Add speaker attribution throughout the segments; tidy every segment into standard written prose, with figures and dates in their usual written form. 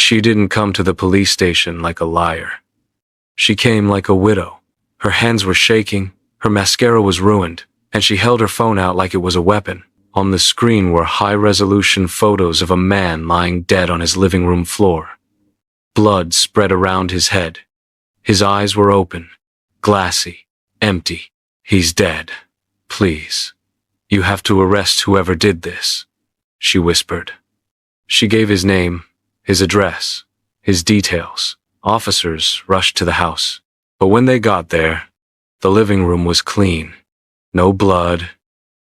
Speaker 1: She didn't come to the police station like a liar. She came like a widow. Her hands were shaking, her mascara was ruined, and she held her phone out like it was a weapon. On the screen were high-resolution photos of a man lying dead on his living room floor. Blood spread around his head. His eyes were open, glassy, empty. "He's dead. Please. You have to arrest whoever did this," she whispered. She gave his name, his address, his details. Officers rushed to the house. But when they got there, the living room was clean. No blood,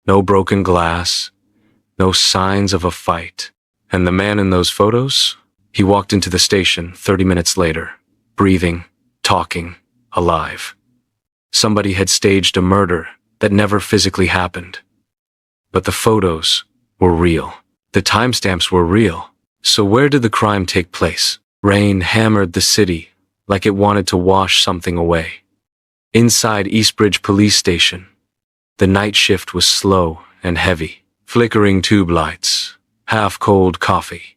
Speaker 1: no broken glass, no signs of a fight. And the man in those photos? He walked into the station 30 minutes later, breathing, talking, alive. Somebody had staged a murder that never physically happened. But the photos were real. The timestamps were real. So where did the crime take place? Rain hammered the city like it wanted to wash something away. Inside Eastbridge Police Station, the night shift was slow and heavy. Flickering tube lights, half-cold coffee,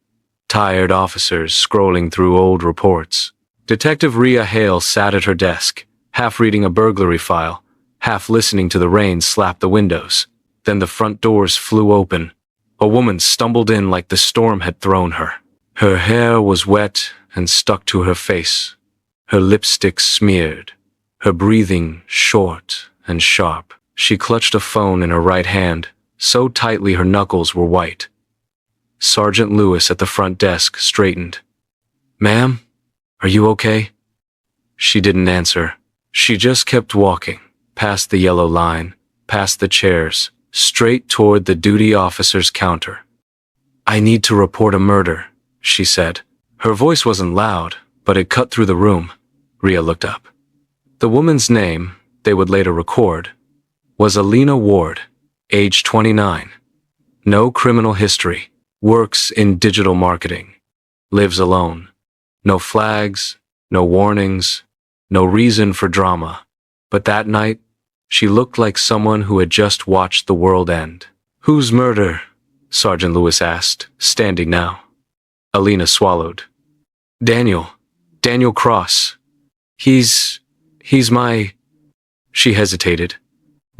Speaker 1: tired officers scrolling through old reports. Detective Riya Hale sat at her desk, half reading a burglary file, half listening to the rain slap the windows. Then the front doors flew open. A woman stumbled in like the storm had thrown her. Her hair was wet and stuck to her face, her lipstick smeared, her breathing short and sharp. She clutched a phone in her right hand, so tightly her knuckles were white. Sergeant Lewis at the front desk straightened. "Ma'am, are you okay?" She didn't answer. She just kept walking, past the yellow line, past the chairs, straight toward the duty officer's counter. "I need to report a murder," she said. Her voice wasn't loud, but it cut through the room. Riya looked up. The woman's name, they would later record, was Alina Ward, age 29. No criminal history, works in digital marketing, lives alone. No flags, no warnings, no reason for drama. But that night, she looked like someone who had just watched the world end. "Whose murder?" Sergeant Lewis asked, standing now. Alina swallowed. Daniel Cross. He's my..." She hesitated.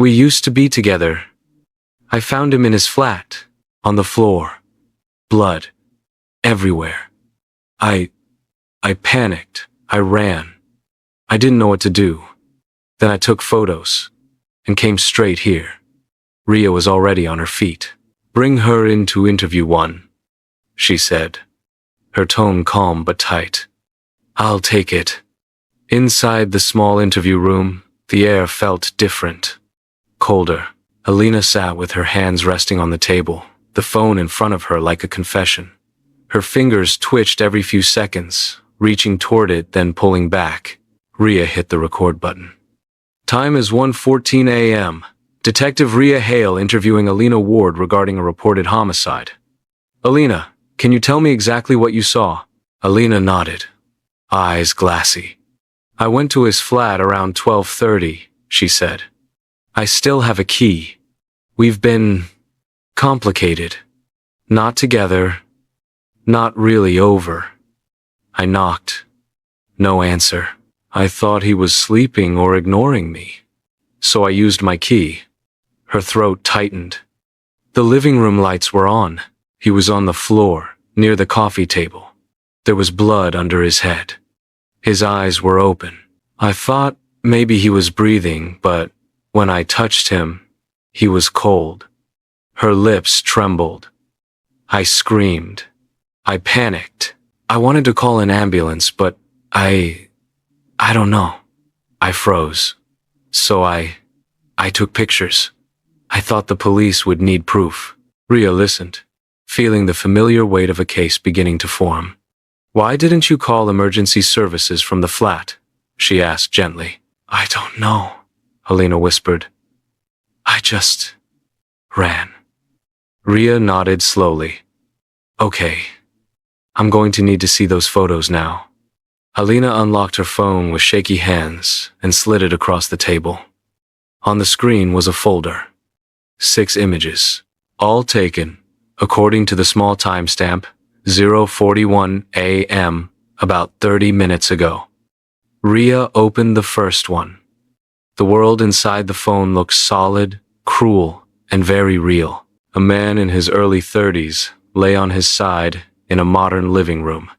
Speaker 1: "We used to be together. I found him in his flat, on the floor. Blood. Everywhere. I panicked. I ran. I didn't know what to do. Then I took photos, and came straight here." Riya was already on her feet. "Bring her into interview 1, she said, her tone calm but tight. "I'll take it." Inside the small interview room, the air felt different. Colder. Alina sat with her hands resting on the table, the phone in front of her like a confession. Her fingers twitched every few seconds, reaching toward it then pulling back. Riya hit the record button. Time is 1:14 a.m. Detective Riya Hale interviewing Alina Ward regarding a reported homicide. "Alina, can you tell me exactly what you saw?" Alina nodded, eyes glassy. "I went to his flat around 12:30, she said. "I still have a key. We've been complicated. Not together. Not really over." I knocked. No answer. I thought he was sleeping or ignoring me. So I used my key. Her throat tightened. The living room lights were on. He was on the floor, near the coffee table. There was blood under his head. His eyes were open. I thought maybe he was breathing, but when I touched him, he was cold. Her lips trembled. I screamed. I panicked. I wanted to call an ambulance, but I don't know. I froze. So I took pictures. I thought the police would need proof. Riya listened, feeling the familiar weight of a case beginning to form. "Why didn't you call emergency services from the flat?" she asked gently. "I don't know," Alina whispered. "I just ran." Riya nodded slowly. "Okay. I'm going to need to see those photos now." Alina unlocked her phone with shaky hands and slid it across the table. On the screen was a folder. 6 images, all taken, according to the small timestamp, 0:41 a.m., about 30 minutes ago. Riya opened the first one. The world inside the phone looked solid, cruel, and very real. A man in his early 30s lay on his side in a modern living room.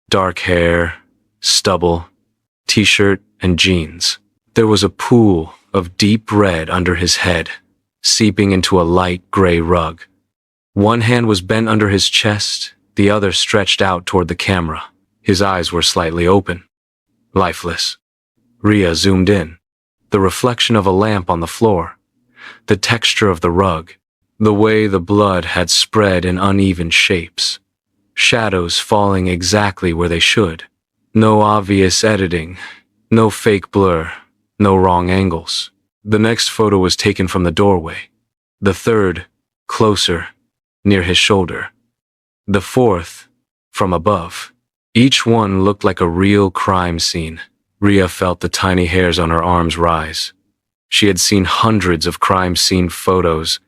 Speaker 1: Dark hair, stubble, t-shirt, and jeans. There was a pool of deep red under his head, seeping into a light gray rug. One hand was bent under his chest, the other stretched out toward the camera. His eyes were slightly open. Lifeless. Riya zoomed in. The reflection of a lamp on the floor, the texture of the rug, the way the blood had spread in uneven shapes, shadows falling exactly where they should. No obvious editing, no fake blur, no wrong angles. The next photo was taken from the doorway. The third, closer, near his shoulder. The fourth, from above. Each one looked like a real crime scene. Riya felt the tiny hairs on her arms rise. She had seen hundreds of crime scene photos,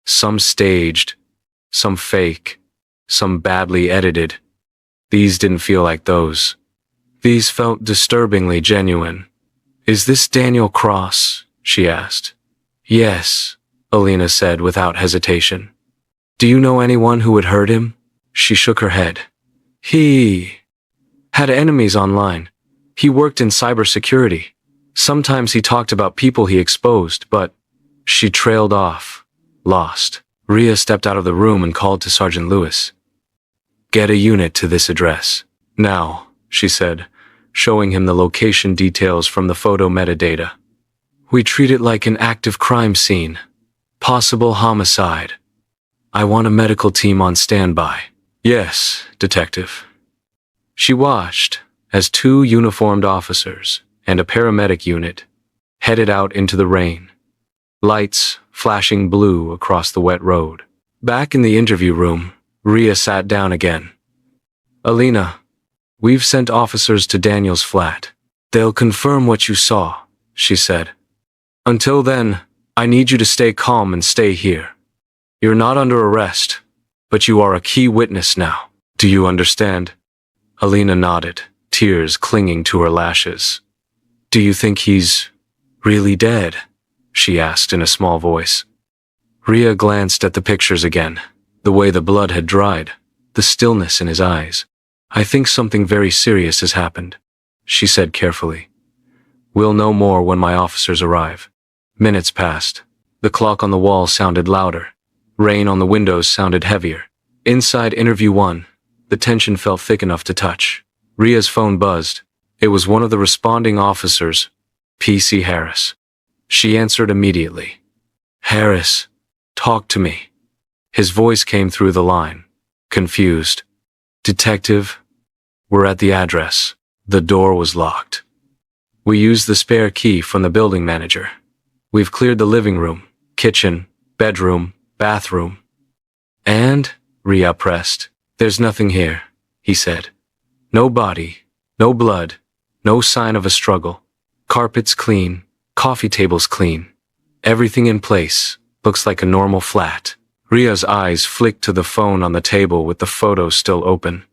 Speaker 1: some staged, some fake, some badly edited. These didn't feel like those. These felt disturbingly genuine. "Is this Daniel Cross?" she asked. "Yes," Alina said without hesitation. "Do you know anyone who would hurt him?" She shook her head. "He had enemies online. He worked in cybersecurity. Sometimes he talked about people he exposed, but..." She trailed off, lost. Riya stepped out of the room and called to Sergeant Lewis. "Get a unit to this address. Now," she said, showing him the location details from the photo metadata. "We treat it like an active crime scene. Possible homicide. I want a medical team on standby." "Yes, Detective." She watched as two uniformed officers and a paramedic unit headed out into the rain, lights flashing blue across the wet road. Back in the interview room, Riya sat down again. "Alina, we've sent officers to Daniel's flat. They'll confirm what you saw," she said. "Until then, I need you to stay calm and stay here. You're not under arrest, but you are a key witness now. Do you understand?" Alina nodded, tears clinging to her lashes. "Do you think he's really dead?" she asked in a small voice. Riya glanced at the pictures again, the way the blood had dried, the stillness in his eyes. "I think something very serious has happened," she said carefully. "We'll know more when my officers arrive." Minutes passed. The clock on the wall sounded louder. Rain on the windows sounded heavier. Inside interview 1, the tension felt thick enough to touch. Ria's phone buzzed. It was one of the responding officers, P.C. Harris. She answered immediately. "Harris, talk to me." His voice came through the line, confused. "Detective, we're at the address." The door was locked. "We used the spare key from the building manager. We've cleared the living room, kitchen, bedroom, bathroom." "And?" Riya pressed. "There's nothing here," he said. "No body, no blood, no sign of a struggle. Carpets clean, coffee tables clean. Everything in place, looks like a normal flat." Ria's eyes flicked to the phone on the table with the photo still open.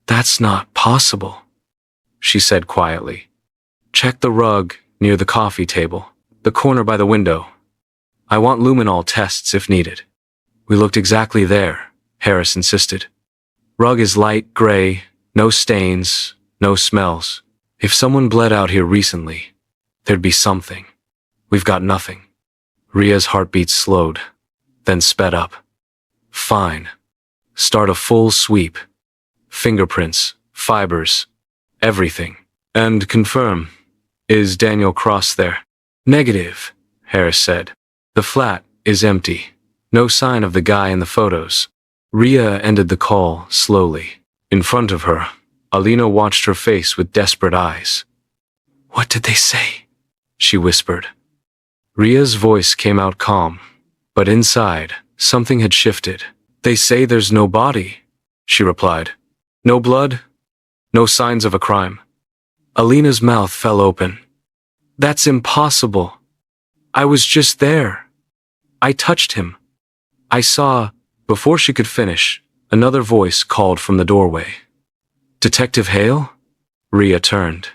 Speaker 1: "That's not possible," she said quietly. "Check the rug near the coffee table, the corner by the window. I want luminol tests if needed." "We looked exactly there," Harris insisted. "Rug is light gray, no stains, no smells. If someone bled out here recently, there'd be something. We've got nothing." Ria's heartbeat slowed, then sped up. "Fine. Start a full sweep. Fingerprints, fibers, everything. And confirm, is Daniel Cross there?" "Negative," Harris said. "The flat is empty. No sign of the guy in the photos." Riya ended the call slowly. In front of her, Alina watched her face with desperate eyes. "What did they say?" she whispered. Ria's voice came out calm, but inside, something had shifted. "They say there's no body," she replied. "No blood, no signs of a crime." Alina's mouth fell open. "That's impossible. I was just there. I touched him. I saw..." Before she could finish, Another voice called from the doorway. Detective Hale? Riya turned.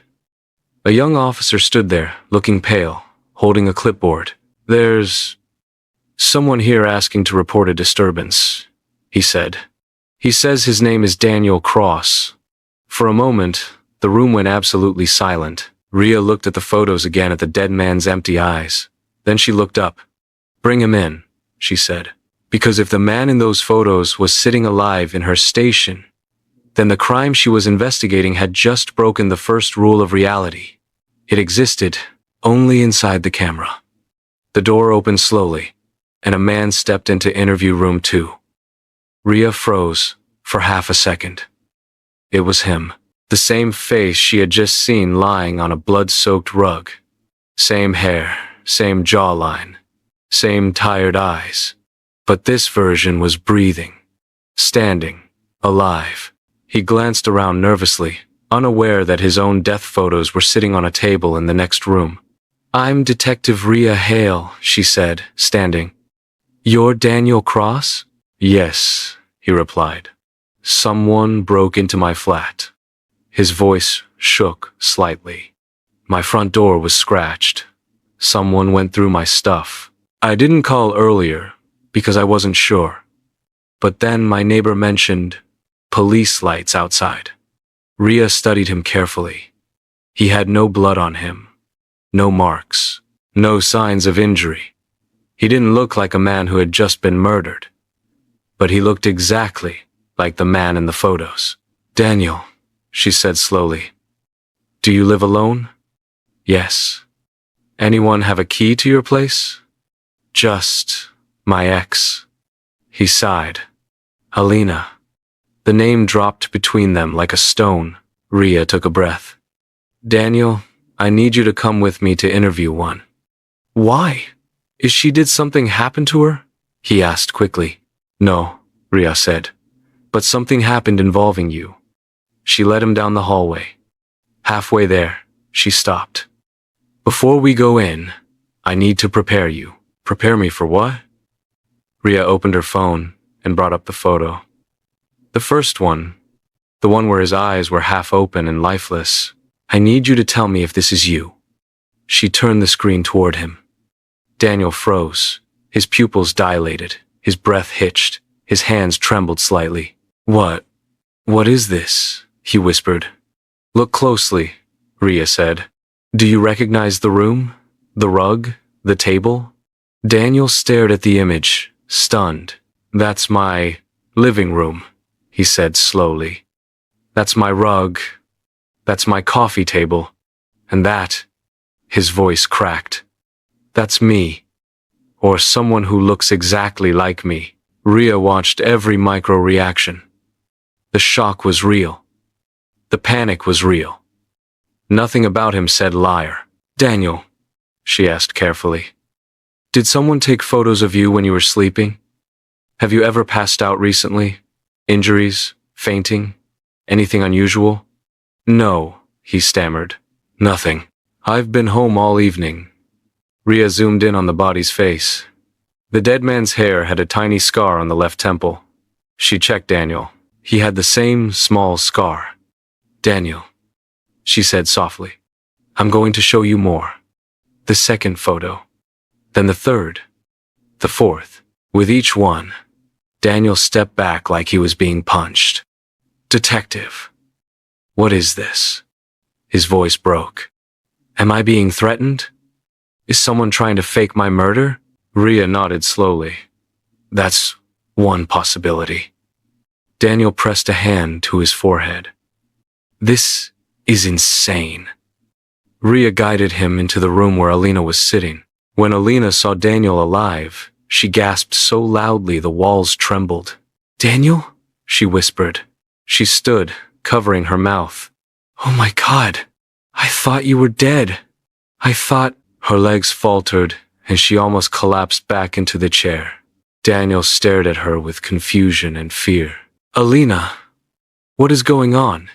Speaker 1: A young officer stood there, looking pale, holding a clipboard. There's someone here asking to report a disturbance, he said. He says his name is Daniel Cross. For a moment, the room went absolutely silent. Riya looked at the photos again at the dead man's empty eyes. Then she looked up. Bring him in, she said. Because if the man in those photos was sitting alive in her station, then the crime she was investigating had just broken the first rule of reality. It existed only inside the camera. The door opened slowly, and a man stepped into interview room 2. Riya froze for half a second. It was him. The same face she had just seen lying on a blood-soaked rug. Same hair, same jawline, same tired eyes. But this version was breathing, standing, alive. He glanced around nervously, unaware that his own death photos were sitting on a table in the next room. I'm Detective Riya Hale, she said, standing. You're Daniel Cross? Yes, he replied. Someone broke into my flat. His voice shook slightly. My front door was scratched. Someone went through my stuff. I didn't call earlier because I wasn't sure. But then my neighbor mentioned police lights outside. Riya studied him carefully. He had no blood on him, no marks, no signs of injury. He didn't look like a man who had just been murdered. But he looked exactly like the man in the photos. Daniel, she said slowly. Do you live alone? Yes. Anyone have a key to your place? Just my ex. He sighed. Alina. The name dropped between them like a stone. Riya took a breath. Daniel, I need you to come with me to interview one. Why? Did something happen to her? He asked quickly. No, Riya said. But something happened involving you. She led him down the hallway. Halfway there, she stopped. Before we go in, I need to prepare you. Prepare me for what? Riya opened her phone and brought up the photo. The first one, the one where his eyes were half open and lifeless. I need you to tell me if this is you. She turned the screen toward him. Daniel froze. His pupils dilated. His breath hitched. His hands trembled slightly. What is this? He whispered. Look closely, Riya said. Do you recognize the room? The rug? The table? Daniel stared at the image, stunned. That's my living room, he said slowly. That's my rug. That's my coffee table. And that, his voice cracked. That's me. Or someone who looks exactly like me. Riya watched every micro-reaction. The shock was real. The panic was real. Nothing about him said liar. Daniel, she asked carefully. Did someone take photos of you when you were sleeping? Have you ever passed out recently? Injuries? Fainting? Anything unusual? No, he stammered. Nothing. I've been home all evening. Riya zoomed in on the body's face. The dead man's hair had a tiny scar on the left temple. She checked Daniel. He had the same small scar. Daniel, she said softly. I'm going to show you more. The second photo. Then the third. The fourth. With each one, Daniel stepped back like he was being punched. Detective. What is this? His voice broke. Am I being threatened? Is someone trying to fake my murder? Riya nodded slowly. That's one possibility. Daniel pressed a hand to his forehead. This is insane. Riya guided him into the room where Alina was sitting. When Alina saw Daniel alive, she gasped so loudly the walls trembled. Daniel? She whispered. She stood, covering her mouth. Oh my God! I thought you were dead. I thought... Her legs faltered, and she almost collapsed back into the chair. Daniel stared at her with confusion and fear. Alina, what is going on?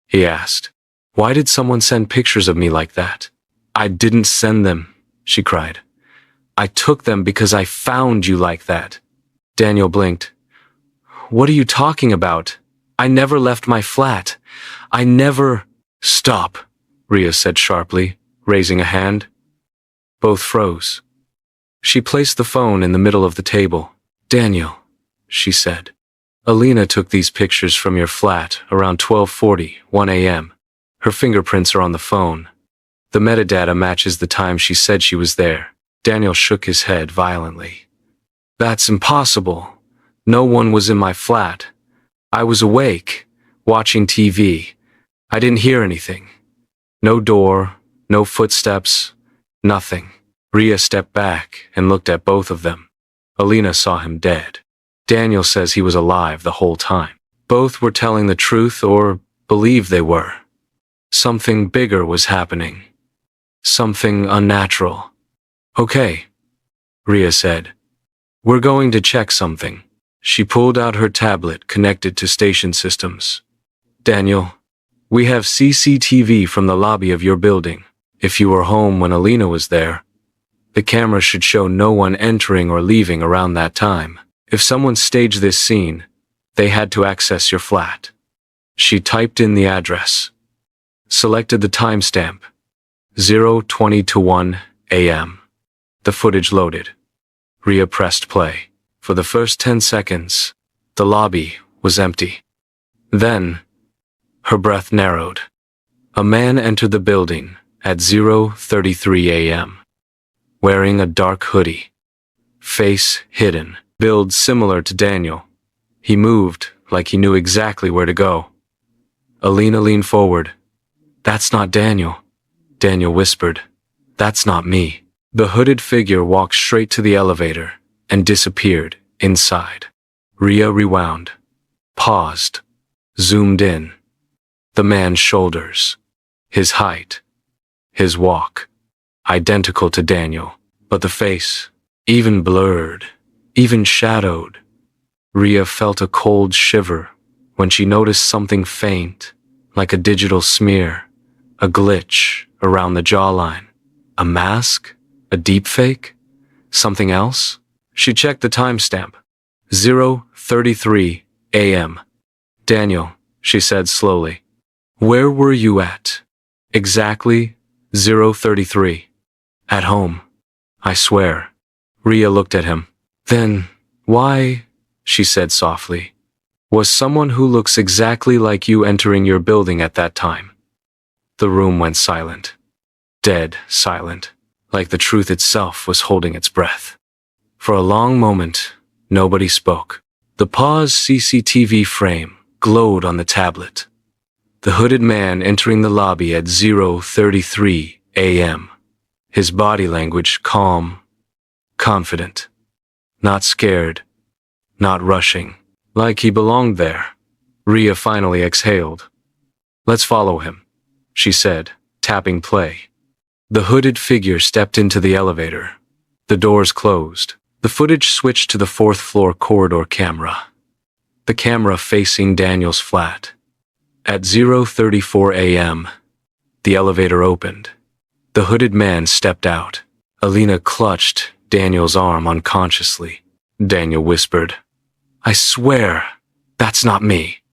Speaker 1: He asked. Why did someone send pictures of me like that? I didn't send them, she cried. I took them because I found you like that. Daniel blinked. what are you talking about? I never left my flat. I never... Stop, Riya said sharply, raising a hand. Both froze. She placed the phone in the middle of the table. Daniel, she said. Alina took these pictures from your flat around 12:40, 1 a.m. Her fingerprints are on the phone. The metadata matches the time she said she was there. Daniel shook his head violently. That's impossible. No one was in my flat. I was awake, watching TV. I didn't hear anything. No door, no footsteps, nothing. Riya stepped back and looked at both of them. Alina saw him dead. Daniel says he was alive the whole time. Both were telling the truth or believed they were. Something bigger was happening. Something unnatural. Okay, Riya said. We're going to check something. She pulled out her tablet connected to station systems. Daniel, we have CCTV from the lobby of your building. If you were home when Alina was there, the camera should show no one entering or leaving around that time. If someone staged this scene, they had to access your flat. She typed in the address. Selected the timestamp, 0:20 to 1 a.m. The footage loaded. Riya pressed play. For the first 10 seconds, the lobby was empty. Then, her breath narrowed. A man entered the building at 0:33 a.m. wearing a dark hoodie. Face hidden. Build similar to Daniel. He moved like he knew exactly where to go. Alina leaned forward. That's not Daniel. Daniel whispered. That's not me. The hooded figure walked straight to the elevator and disappeared inside. Riya rewound. Paused. Zoomed in. The man's shoulders. His height. His walk. Identical to Daniel. But the face, even blurred, even shadowed. Riya felt a cold shiver when she noticed something faint, like a digital smear, a glitch around the jawline. A mask? A deepfake? Something else? She checked the timestamp. 0:33 a.m. Daniel, she said slowly. Where were you at? Exactly 0:33. At home. I swear. Riya looked at him. Then, why, she said softly, was someone who looks exactly like you entering your building at that time? The room went silent. Dead silent, like the truth itself was holding its breath. For a long moment, nobody spoke. The paused CCTV frame glowed on the tablet. The hooded man entering the lobby at 0:33 a.m. His body language calm, confident. Not scared, not rushing, like he belonged there. Riya finally exhaled. Let's follow him, she said, tapping play. The hooded figure stepped into the elevator. The doors closed. The footage switched to the fourth-floor corridor camera. The camera facing Daniel's flat. At 0:34 a.m., the elevator opened. The hooded man stepped out. Alina clutched Daniel's arm unconsciously. Daniel whispered, I swear, that's not me.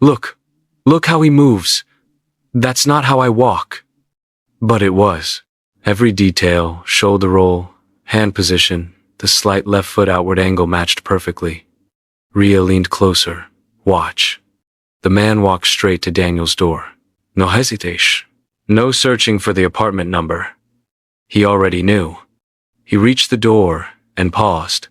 Speaker 1: Look how he moves. That's not how I walk. But it was. Every detail, shoulder roll, hand position, the slight left foot outward angle matched perfectly. Riya leaned closer. Watch. The man walked straight to Daniel's door. No hesitation. No searching for the apartment number. He already knew. He reached the door and paused.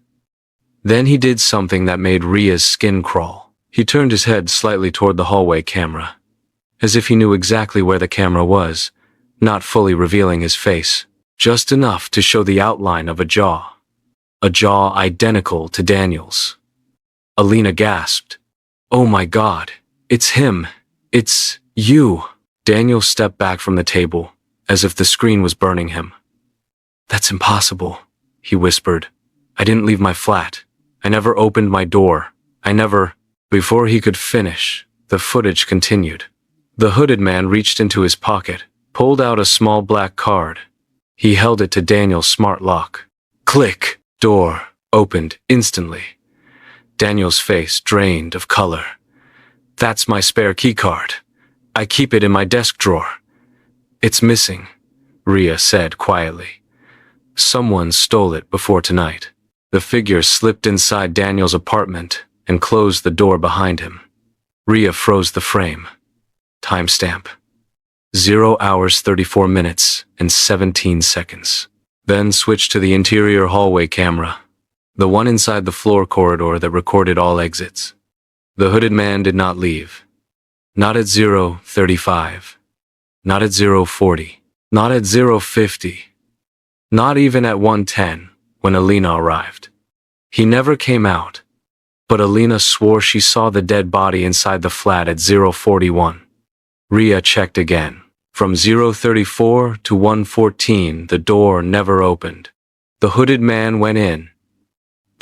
Speaker 1: Then he did something that made Riya's skin crawl. He turned his head slightly toward the hallway camera, as if he knew exactly where the camera was, not fully revealing his face, just enough to show the outline of a jaw identical to Daniel's. Alina gasped. Oh my God, it's him. It's you. Daniel stepped back from the table, as if the screen was burning him. That's impossible, he whispered. I didn't leave my flat. I never opened my door. Before he could finish, the footage continued. The hooded man reached into his pocket, pulled out a small black card. He held it to Daniel's smart lock. Click. Door opened instantly. Daniel's face drained of color. That's my spare keycard. I keep it in my desk drawer. It's missing, Riya said quietly. Someone stole it before tonight. The figure slipped inside Daniel's apartment and closed the door behind him. Riya froze the frame. Timestamp. 0 hours 34 minutes and 17 seconds. Then switched to the interior hallway camera, the one inside the floor corridor that recorded all exits. The hooded man did not leave. Not at 0:35. Not at 0:40. Not at 0:50. Not even at 1:10 when Alina arrived. He never came out, but Alina swore she saw the dead body inside the flat at 0:41. Riya checked again. From 0:34 to 1:14, the door never opened. The hooded man went in,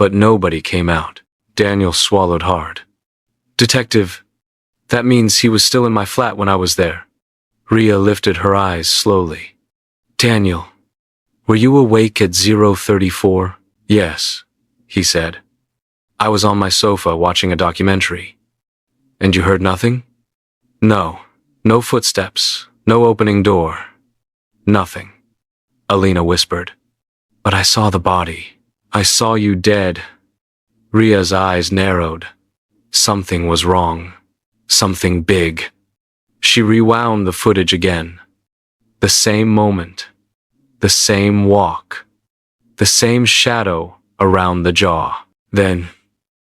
Speaker 1: but nobody came out. Daniel swallowed hard. Detective, that means he was still in my flat when I was there. Riya lifted her eyes slowly. Daniel, were you awake at 0:34? Yes, he said. I was on my sofa watching a documentary. And you heard nothing? No. No footsteps. No opening door. Nothing. Alina whispered. But I saw the body. I saw you dead. Riya's eyes narrowed. Something was wrong. Something big. She rewound the footage again. The same moment. The same walk. The same shadow around the jaw. Then,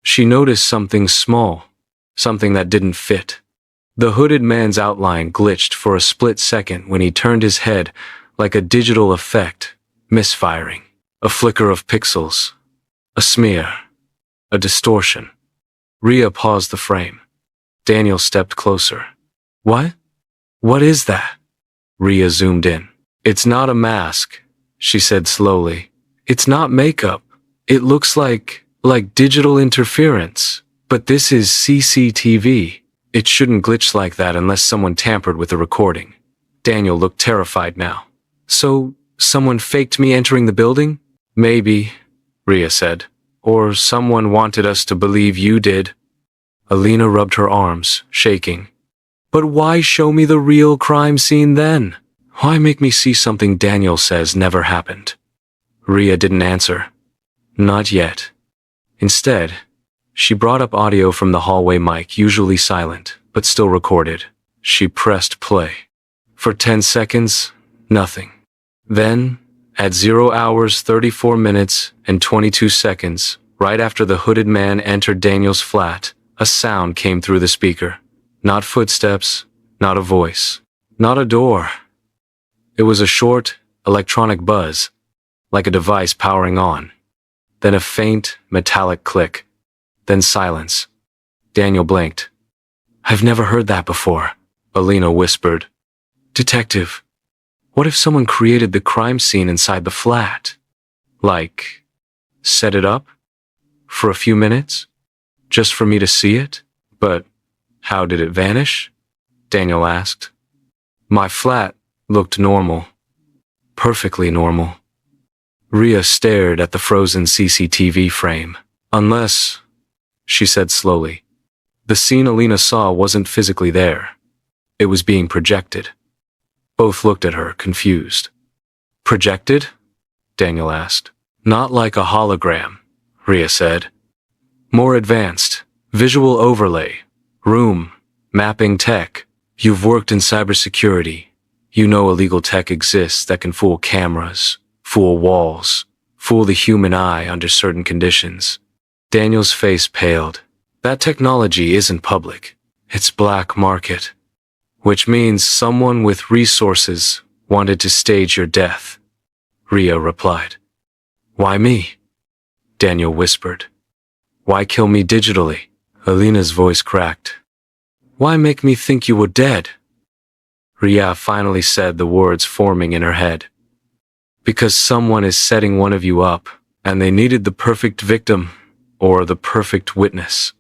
Speaker 1: she noticed something small. Something that didn't fit. The hooded man's outline glitched for a split second when he turned his head like a digital effect, misfiring. A flicker of pixels. A smear. A distortion. Riya paused the frame. Daniel stepped closer. What? What is that? Riya zoomed in. It's not a mask, she said slowly. It's not makeup. It looks like digital interference. But this is CCTV. It shouldn't glitch like that unless someone tampered with the recording. Daniel looked terrified now. So, someone faked me entering the building? Maybe, Riya said. Or someone wanted us to believe you did. Alina rubbed her arms, shaking. But why show me the real crime scene then? Why make me see something Daniel says never happened? Riya didn't answer. Not yet. Instead, she brought up audio from the hallway mic, usually silent, but still recorded. She pressed play. For 10 seconds, nothing. Then, at 0 hours 34 minutes and 22 seconds, right after the hooded man entered Daniel's flat, a sound came through the speaker. Not footsteps, not a voice, not a door. It was a short, electronic buzz, like a device powering on. Then a faint, metallic click. Then silence. Daniel blinked. I've never heard that before, Alina whispered. Detective, what if someone created the crime scene inside the flat? Like, set it up? For a few minutes? Just for me to see it? But how did it vanish? Daniel asked. My flat looked normal. Perfectly normal. Riya stared at the frozen CCTV frame. Unless, she said slowly, the scene Alina saw wasn't physically there. It was being projected. Both looked at her, confused. Projected? Daniel asked. Not like a hologram, Riya said. More advanced, visual overlay, room, mapping tech. You've worked in cybersecurity. You know illegal tech exists that can fool cameras, fool walls, fool the human eye under certain conditions. Daniel's face paled. That technology isn't public. It's black market. Which means someone with resources wanted to stage your death. Riya replied. Why me? Daniel whispered. Why kill me digitally? Alina's voice cracked. Why make me think you were dead? Riya finally said, the words forming in her head. Because someone is setting one of you up, and they needed the perfect victim, or the perfect witness.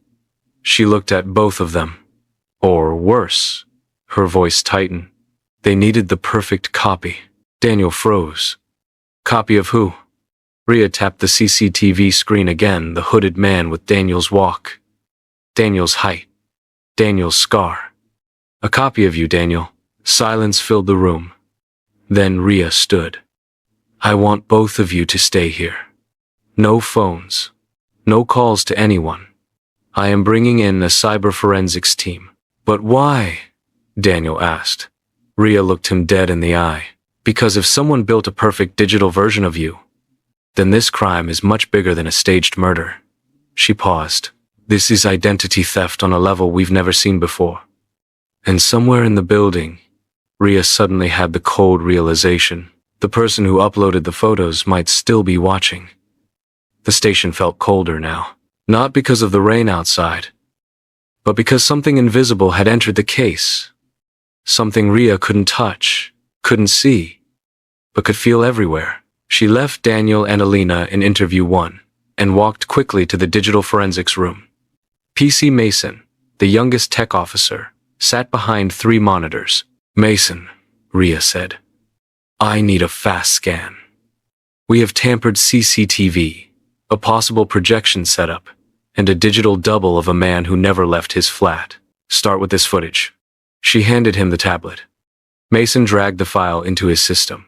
Speaker 1: She looked at both of them. Or worse, her voice tightened. They needed the perfect copy. Daniel froze. Copy of who? Riya tapped the CCTV screen again, the hooded man with Daniel's walk, Daniel's height, Daniel's scar. A copy of you, Daniel. Silence filled the room. Then Riya stood. I want both of you to stay here. No phones. No calls to anyone. I am bringing in a cyber forensics team. But why? Daniel asked. Riya looked him dead in the eye. Because if someone built a perfect digital version of you, then this crime is much bigger than a staged murder. She paused. This is identity theft on a level we've never seen before. And somewhere in the building, Riya suddenly had the cold realization. The person who uploaded the photos might still be watching. The station felt colder now. Not because of the rain outside, but because something invisible had entered the case. Something Riya couldn't touch, couldn't see, but could feel everywhere. She left Daniel and Alina in interview 1 and walked quickly to the digital forensics room. PC Mason, the youngest tech officer, sat behind 3 monitors. Mason, Riya said, I need a fast scan. We have tampered CCTV, a possible projection setup, and a digital double of a man who never left his flat. Start with this footage. She handed him the tablet. Mason dragged the file into his system.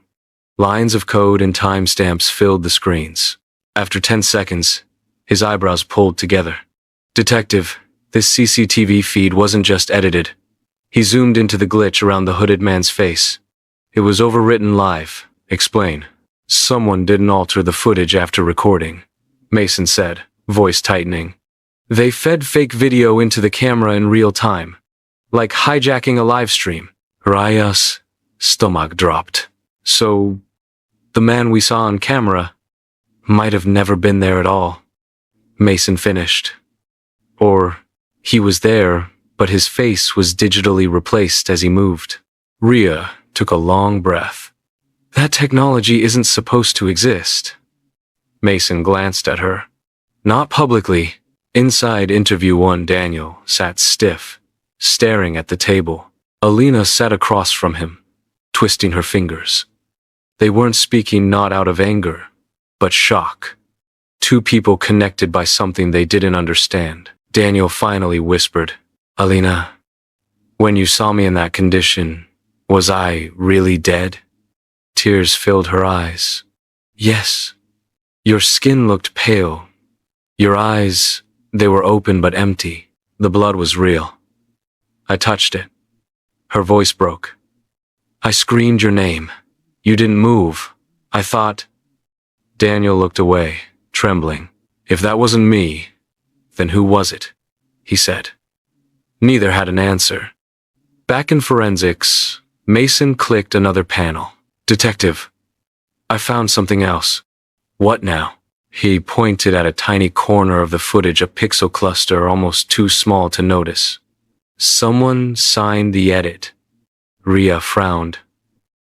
Speaker 1: Lines of code and timestamps filled the screens. After 10 seconds, his eyebrows pulled together. Detective, this CCTV feed wasn't just edited. He zoomed into the glitch around the hooded man's face. It was overwritten live. Explain. Someone didn't alter the footage after recording, Mason said, voice tightening. They fed fake video into the camera in real time, like hijacking a live stream. Riya's stomach dropped. So, the man we saw on camera might have never been there at all, Mason finished. Or, he was there, but his face was digitally replaced as he moved. Riya took a long breath. That technology isn't supposed to exist. Mason glanced at her. Not publicly. Inside interview 1, Daniel sat stiff, staring at the table. Alina sat across from him, twisting her fingers. They weren't speaking not out of anger, but shock. 2 people connected by something they didn't understand. Daniel finally whispered, Alina, when you saw me in that condition, was I really dead? Tears filled her eyes. Yes. Your skin looked pale. Your eyes, they were open but empty. The blood was real. I touched it. Her voice broke. I screamed your name. You didn't move. I thought... Daniel looked away, trembling. If that wasn't me, then who was it? He said. Neither had an answer. Back in forensics, Mason clicked another panel. Detective, I found something else. What now? He pointed at a tiny corner of the footage, a pixel cluster almost too small to notice. Someone signed the edit. Riya frowned.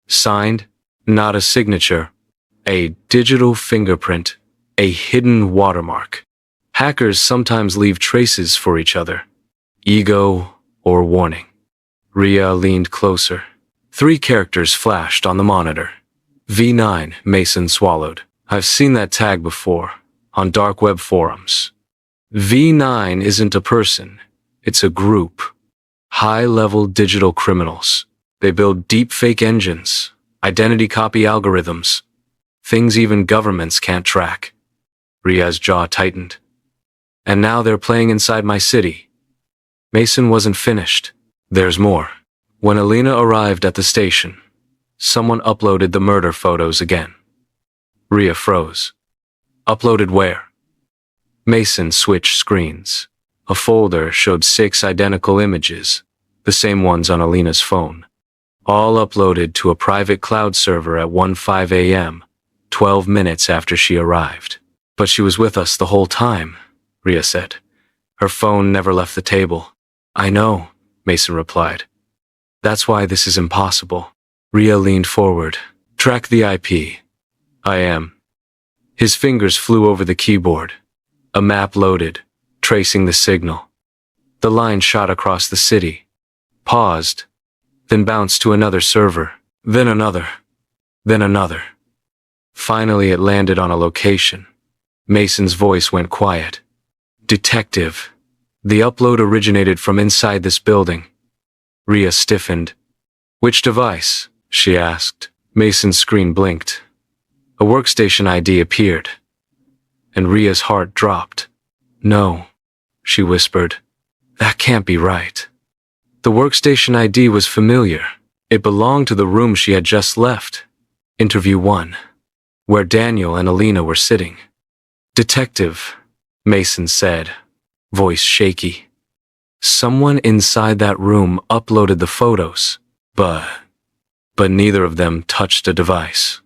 Speaker 1: Signed? Not a signature. A digital fingerprint. A hidden watermark. Hackers sometimes leave traces for each other. Ego or warning. Riya leaned closer. 3 characters flashed on the monitor. V9, Mason swallowed. I've seen that tag before, on dark web forums. V9 isn't a person, it's a group. High-level digital criminals. They build deepfake engines, identity copy algorithms, things even governments can't track. Riya's jaw tightened. And now they're playing inside my city. Mason wasn't finished. There's more. When Alina arrived at the station, someone uploaded the murder photos again. Riya froze. Uploaded where? Mason switched screens. A folder showed 6 identical images, the same ones on Alina's phone. All uploaded to a private cloud server at 1:05 a.m., 12 minutes after she arrived. But she was with us the whole time, Riya said. Her phone never left the table. I know, Mason replied. That's why this is impossible. Riya leaned forward. Track the IP. I am. His fingers flew over the keyboard. A map loaded, tracing the signal. The line shot across the city, paused, then bounced to another server, then another, then another. Finally, it landed on a location. Mason's voice went quiet. Detective. The upload originated from inside this building. Riya stiffened. Which device? She asked. Mason's screen blinked. A workstation ID appeared, and Riya's heart dropped. No, she whispered. That can't be right. The workstation ID was familiar. It belonged to the room she had just left. Interview 1, where Daniel and Alina were sitting. Detective, Mason said, voice shaky. Someone inside that room uploaded the photos, but neither of them touched a device.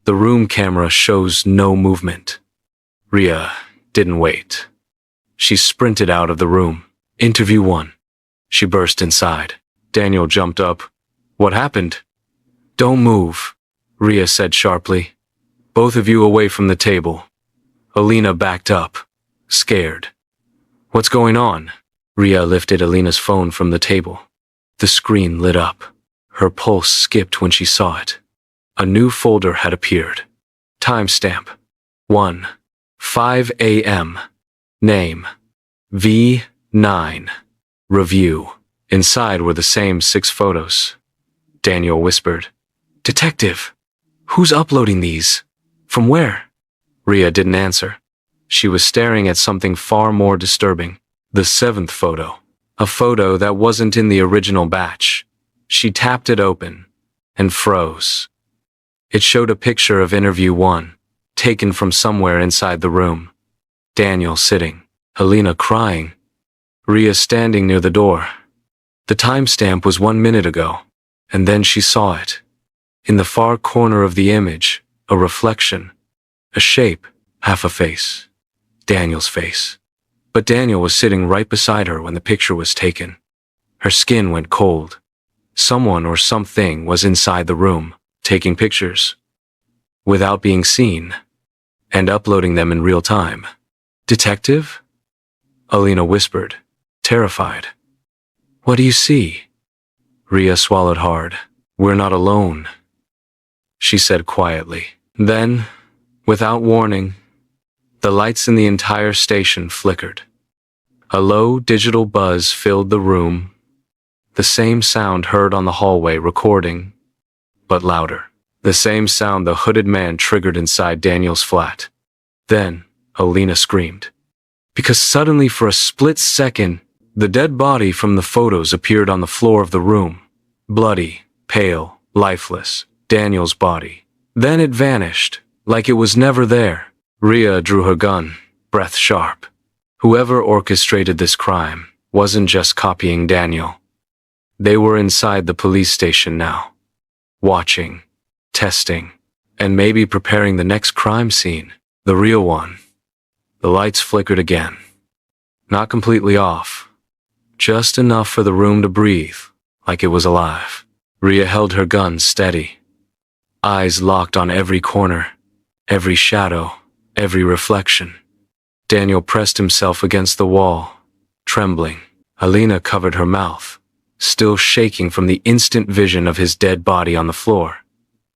Speaker 1: The room camera shows no movement. Riya didn't wait. She sprinted out of the room. Interview 1. She burst inside. Daniel jumped up. What happened? Don't move, Riya said sharply. Both of you away from the table. Alina backed up, scared. What's going on? Riya lifted Alina's phone from the table. The screen lit up. Her pulse skipped when she saw it. A new folder had appeared. Timestamp. 1:05 a.m. Name. V9. Review. Inside were the same 6 photos. Daniel whispered. Detective, who's uploading these? From where? Riya didn't answer. She was staring at something far more disturbing. The 7th photo. A photo that wasn't in the original batch. She tapped it open and froze. It showed a picture of interview 1, taken from somewhere inside the room. Daniel sitting, Alina crying, Riya standing near the door. The timestamp was 1 minute ago, and then she saw it. In the far corner of the image, a reflection, a shape, half a face. Daniel's face. But Daniel was sitting right beside her when the picture was taken. Her skin went cold. Someone or something was inside the room, taking pictures, without being seen, and uploading them in real time. Detective? Alina whispered, terrified. What do you see? Riya swallowed hard. We're not alone, she said quietly. Then, without warning, the lights in the entire station flickered. A low digital buzz filled the room, the same sound heard on the hallway recording, but louder. The same sound the hooded man triggered inside Daniel's flat. Then, Alina screamed. Because suddenly for a split second, the dead body from the photos appeared on the floor of the room. Bloody, pale, lifeless, Daniel's body. Then it vanished, like it was never there. Riya drew her gun, breath sharp. Whoever orchestrated this crime wasn't just copying Daniel. They were inside the police station now, watching, testing, and maybe preparing the next crime scene, the real one. The lights flickered again. Not completely off, just enough for the room to breathe, like it was alive. Riya held her gun steady, eyes locked on every corner, every shadow, every reflection. Daniel pressed himself against the wall, trembling. Alina covered her mouth, still shaking from the instant vision of his dead body on the floor.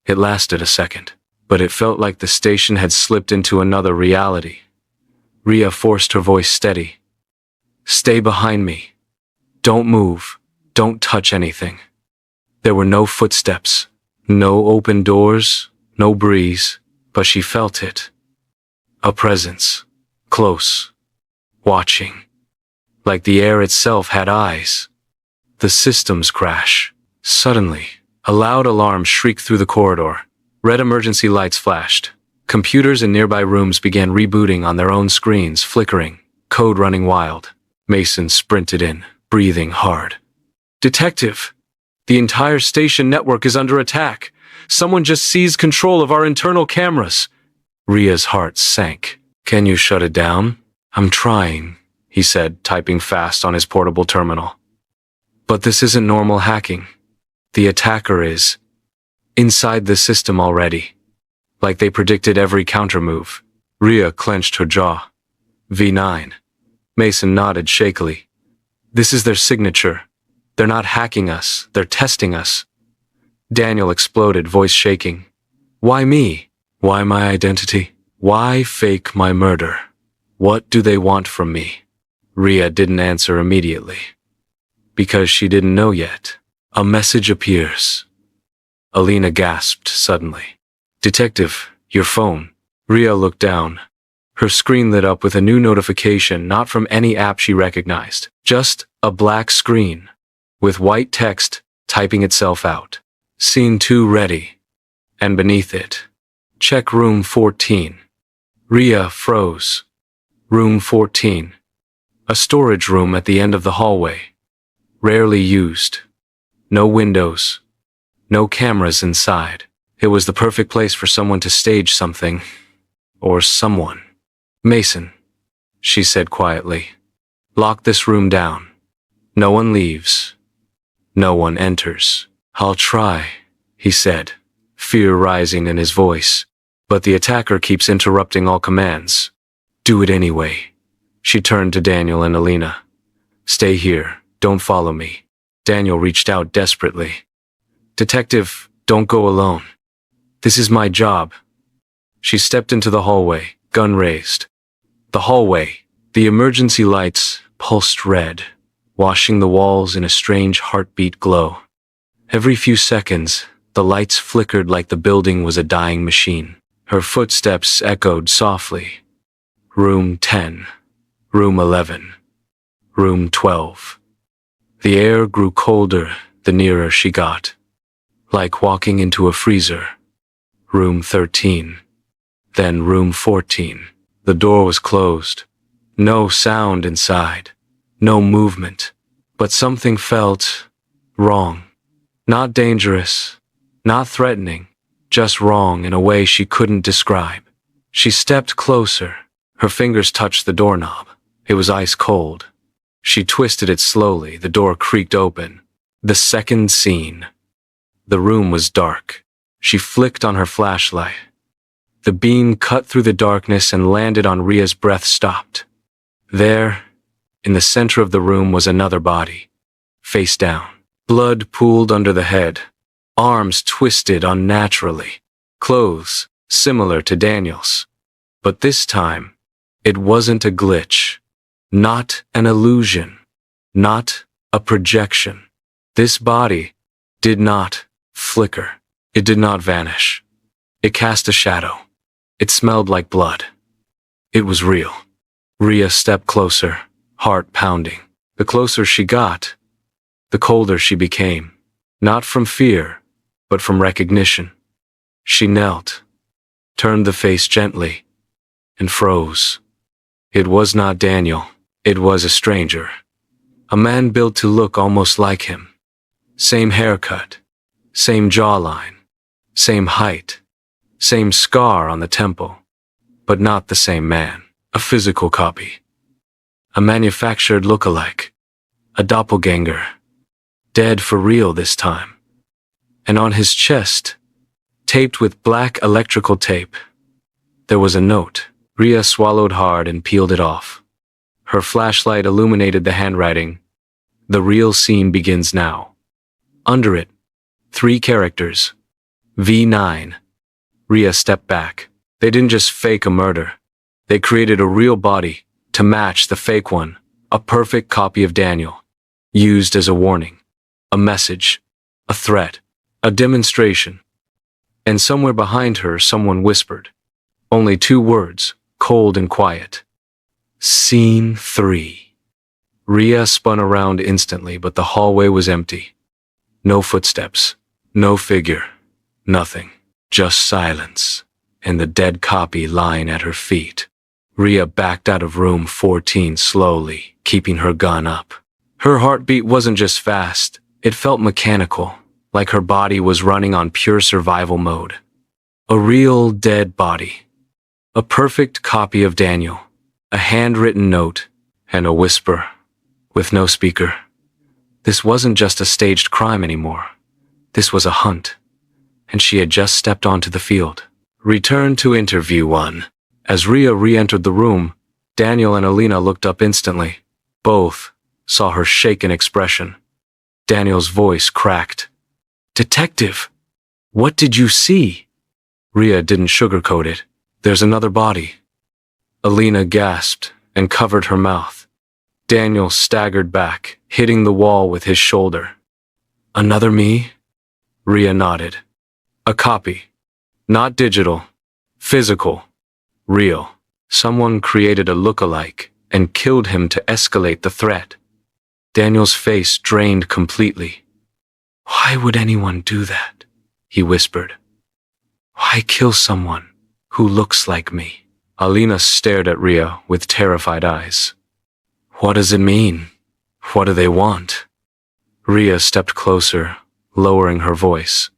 Speaker 1: It lasted a second, but it felt like the station had slipped into another reality. Riya forced her voice steady. Stay behind me. Don't move. Don't touch anything. There were no footsteps, no open doors, no breeze, but she felt it. A presence, close, watching, like the air itself had eyes. The systems crash. Suddenly, a loud alarm shrieked through the corridor. Red emergency lights flashed. Computers in nearby rooms began rebooting on their own screens, flickering, code running wild. Mason sprinted in, breathing hard. Detective! The entire station network is under attack. Someone just seized control of our internal cameras. Riya's heart sank. Can you shut it down? I'm trying, he said, typing fast on his portable terminal. But this isn't normal hacking. The attacker is inside the system already. Like they predicted every countermove. Riya clenched her jaw. V9. Mason nodded shakily. This is their signature. They're not hacking us, they're testing us. Daniel exploded, voice shaking. Why me? Why my identity? Why fake my murder? What do they want from me? Riya didn't answer immediately. Because she didn't know yet. A message appears. Alina gasped suddenly. Detective, your phone. Riya looked down. Her screen lit up with a new notification, not from any app she recognized. Just a black screen, with white text typing itself out. Scene 2 ready. And beneath it, check room 14. Riya froze. Room 14. A storage room at the end of the hallway. Rarely used. No windows. No cameras inside. It was the perfect place for someone to stage something. Or someone. Mason, she said quietly. Lock this room down. No one leaves. No one enters. I'll try, he said, fear rising in his voice. But the attacker keeps interrupting all commands. Do it anyway. She turned to Daniel and Alina. Stay here. Don't follow me. Daniel reached out desperately. Detective, don't go alone. This is my job. She stepped into the hallway, gun raised. The hallway, the emergency lights, pulsed red, washing the walls in a strange heartbeat glow. Every few seconds, the lights flickered like the building was a dying machine. Her footsteps echoed softly. Room 10, room 11, room 12. The air grew colder the nearer she got, like walking into a freezer. Room 13, then room 14. The door was closed. No sound inside, no movement, but something felt wrong. Not dangerous, not threatening, just wrong in a way she couldn't describe. She stepped closer. Her fingers touched the doorknob. It was ice cold. She twisted it slowly. The door creaked open. The second scene. The room was dark. She flicked on her flashlight. The beam cut through the darkness and landed on Riya's. Breath stopped. There, in the center of the room, was another body, face down. Blood pooled under the head, arms twisted unnaturally, clothes similar to Daniel's. But this time, it wasn't a glitch, not an illusion, not a projection. This body did not flicker. It did not vanish. It cast a shadow. It smelled like blood. It was real. Riya stepped closer, heart pounding. The closer she got, the colder she became. Not from fear, but from recognition. She knelt, turned the face gently, and froze. It was not Daniel. It was a stranger. A man built to look almost like him. Same haircut, same jawline, same height, same scar on the temple, but not the same man. A physical copy. A manufactured look-alike. A doppelgänger. Dead for real this time. And on his chest, taped with black electrical tape, there was a note. Riya swallowed hard and peeled it off. Her flashlight illuminated the handwriting. The real scene begins now. Under it, 3 characters. V9. Riya stepped back. They didn't just fake a murder. They created a real body to match the fake one, a perfect copy of Daniel, used as a warning, a message, a threat, a demonstration. And somewhere behind her, someone whispered. Only 2 words, cold and quiet. Scene 3. Riya spun around instantly, but the hallway was empty. No footsteps, no figure, nothing, just silence, and the dead copy lying at her feet. Riya backed out of room 14 slowly, keeping her gun up. Her heartbeat wasn't just fast, it felt mechanical, like her body was running on pure survival mode. A real dead body. A perfect copy of Daniel. A handwritten note, and a whisper, with no speaker. This wasn't just a staged crime anymore. This was a hunt, and she had just stepped onto the field. Return to interview 1. As Riya re-entered the room, Daniel and Alina looked up instantly. Both saw her shaken expression. Daniel's voice cracked. Detective, what did you see? Riya didn't sugarcoat it. There's another body. Alina gasped and covered her mouth. Daniel staggered back, hitting the wall with his shoulder. Another me? Riya nodded. A copy. Not digital. Physical. Real. Someone created a look-alike and killed him to escalate the threat. Daniel's face drained completely. Why would anyone do that? He whispered. Why kill someone who looks like me? Alina stared at Riya with terrified eyes. What does it mean? What do they want? Riya stepped closer, lowering her voice.